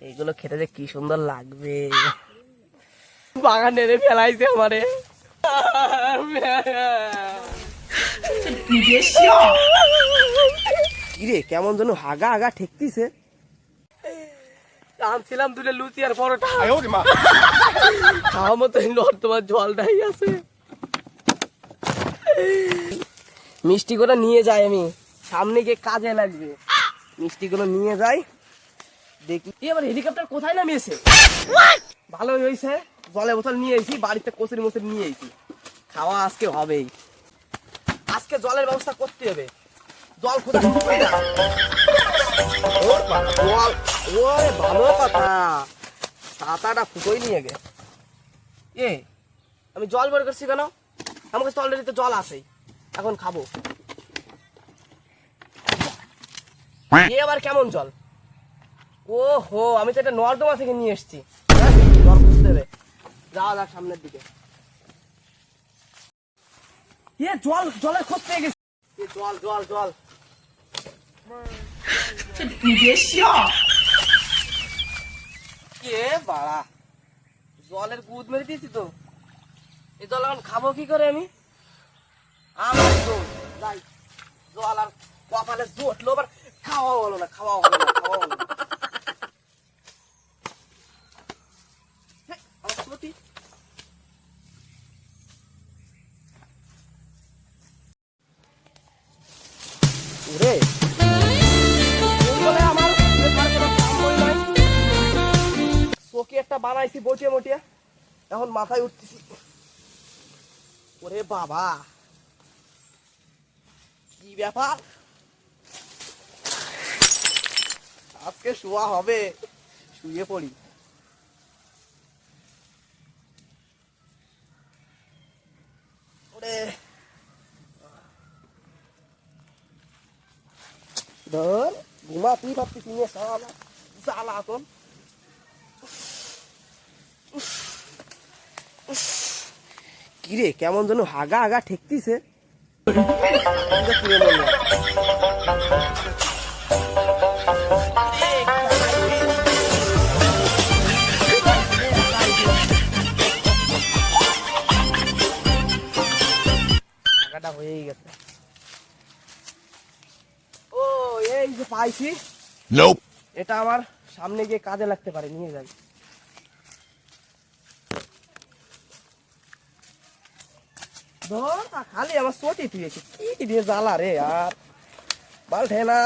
এইগুলো খেতে যে কি সুন্দর লাগবে। বাগান নেড়ে ফেলাইছে আমারে। কিরে কেমন যেন হাগা হাগা ঠেকতিছে। আনছিলাম দুটো লুচি আর পরোটা, খাওয়া মতো তোমার জলটাই আছে। মিষ্টি করে নিয়ে যাই, আমি সামনে গিয়ে কাজে লাগবে। মিষ্টি গুলো নিয়ে যাই, দেখি এবার হেলিকপ্টার কোথায় নামিয়েছে। ভালোই হয়েছে, জলের বোতল নিয়ে এসেছি, বাড়িতে কচুরি মচুরি নিয়ে এসেছি। খাওয়া আজকে হবেই, আজকে জলের ব্যবস্থা করতে হবে। জল খোঁজা শুরু করি না। জল ওরে ভালো কথা, ছাতাটা ফুটোই নিয়ে গে। এ আমি জল বের করছি কেন? আমার কাছে অলরেডি তো জল আছেই, এখন খাবো। এ আবার কেমন জল? ও হো, আমি তো এটা নর্দমা থেকে নিয়ে এসেছি। জল খুঁজতে হবে, যাওয়া যাক সামনের দিকে। এ জল, জলের খোঁজ পেয়ে গেছি। জল জল জল কে বাড়া, জলের গুদ মেরে দিয়েছি তো। এই জল এখন খাবো কি করে আমি? আমার যাই, জল আর কপালে জুটলো, আবার খাওয়া হলো না, খাওয়া হলো না, খাওয়া হলো না। একটা বানাইছি বটিয়া মটিয়া, এখন মাথায় উঠতেছি। ওরে বাবা কি ব্যাপার, আজকে শোয়া হবে, শুয়ে পড়ি। ওরে ধর ঘুমাতেই ভাবতেছি নিয়ে সালা জ্বালা এখন। কিরে কেমন যেন হাগা হাগা ঠেকতিছে। হাগাটা হয়েই গেছে। ও এই যে পাইছি, এটা আমার সামনে গিয়ে কাজে লাগতে পারে, নিয়ে যাই। খালি আমার চটি তুইছে, কি দিয়ে জ্বালা রে আর বালঠে না।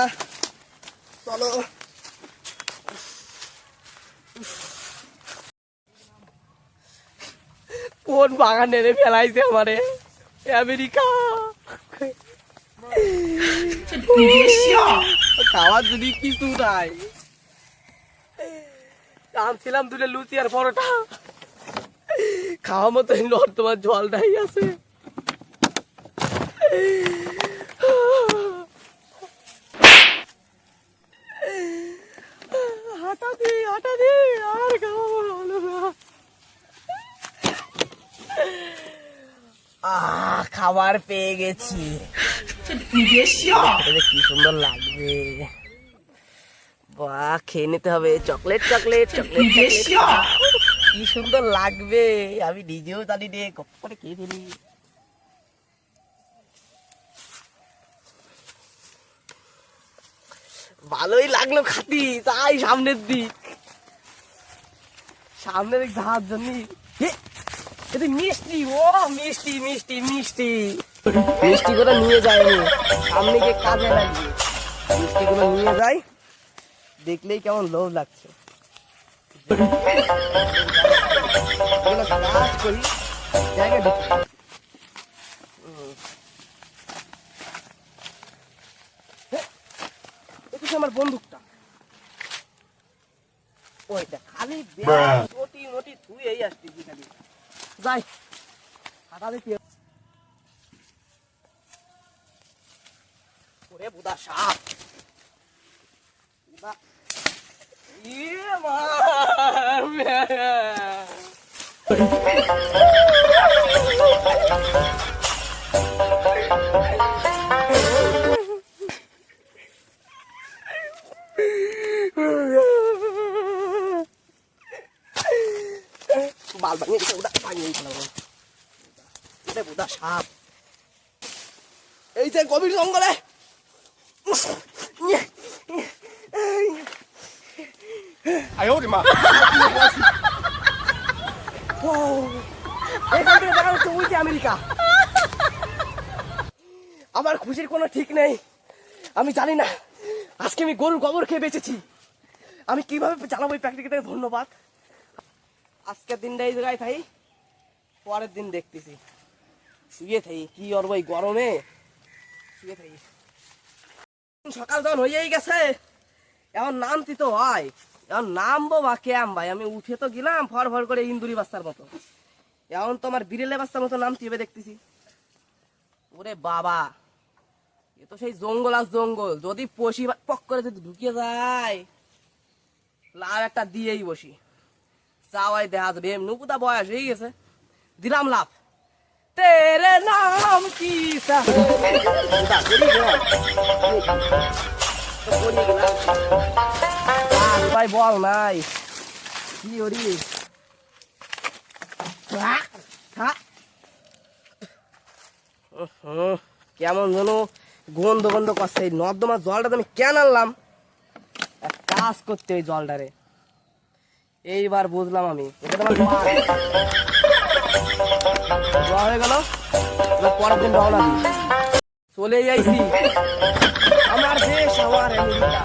চলো কোন বাগান নেড়ে ফেলাইছে আমারে, আমেরিকা। খাওয়ার যদি কিছু নাই, আনছিলাম দুটো লুচি আর পরোটা, খাওয়া মতো তোমার জলটাই আছে। হাঁটা দি আর খাওয়া হলো না। খাবার পেয়ে গেছি, কি সুন্দর লাগবে। বাহ, খেয়ে নিতে হবে। চকলেট চকলেট চকলেট কি সুন্দর লাগবে, আমি নিজেও জানি রে, কপ করে খেয়ে ফেলি। ভালোই লাগলো খাতি, তাই সামনের দিক, সামনের দিক যাওয়ার জন্য। মিষ্টি, ও মিষ্টি মিষ্টি মিষ্টি মিষ্টি করে নিয়ে যাই, আমি সামনে গিয়ে কাজে লাগবে। মিষ্টি গুলো নিয়ে যাই, দেখলেই কেমন লোভ লাগছে। কাজ করি জায়গা ঢুকি। আমার বন্দুকটা ওইটা খালি মোটি মোটি তুই এই আসছিস খালি। যাই হাঁটা দেখি। ওরে বুদা সাপ, বাল ভাঙিয়ে দিচ্ছে, ওটা ভাঙিয়ে দিচ্ছে। এটা বোধা সাপ, এই যে গভীর জঙ্গলে। এখান থেকে দেখা যাচ্ছে ওই যে আমেরিকা। আমার খুশির কোনো ঠিক নেই, আমি জানি না আজকে আমি গরুর গোবর খেয়ে বেঁচেছি। আমি কিভাবে জানাবো এই প্র্যাকটিক্যালটাকে ধন্যবাদ। আজকের দিনটা এই জায়গায় থাই, পরের দিন দেখতেছি। শুয়ে থাই, কি করবো এই গরমে, শুয়ে থাই। সকাল যখন হয়েই গেছে, এখন নামতি তো হয়, এখন নামবো বা ক্যাম ভাই। আমি উঠে তো গেলাম ফর ফর করে ইন্দুরি বাচ্চার মতো, এখন তো আমার বিড়েলে বাচ্চার মতো নামতে হবে দেখতেছি। ওরে বাবা, এ তো সেই জঙ্গল আর জঙ্গল, যদি পশি পক করে যদি ঢুকিয়ে যায়, লাভ একটা দিয়েই বসি, চাওয়াই দেখা যাবে। নুকুদা বয়স হয়ে গেছে, দিলাম লাভ। তেরে নাম কি ভাই বল নাই কি ওরি কেমন যেন গন্ধ গন্ধ করছে। এই নর্দমার জলটা আমি কেন আনলাম, এক কাজ করতে ওই জলটারে। এইবার বুঝলাম আমি, এটা তোমার হয়ে গেল। পরের দিন রওনা দিই, চলে যাইছি আমার দেশ আমার আমেরিকা।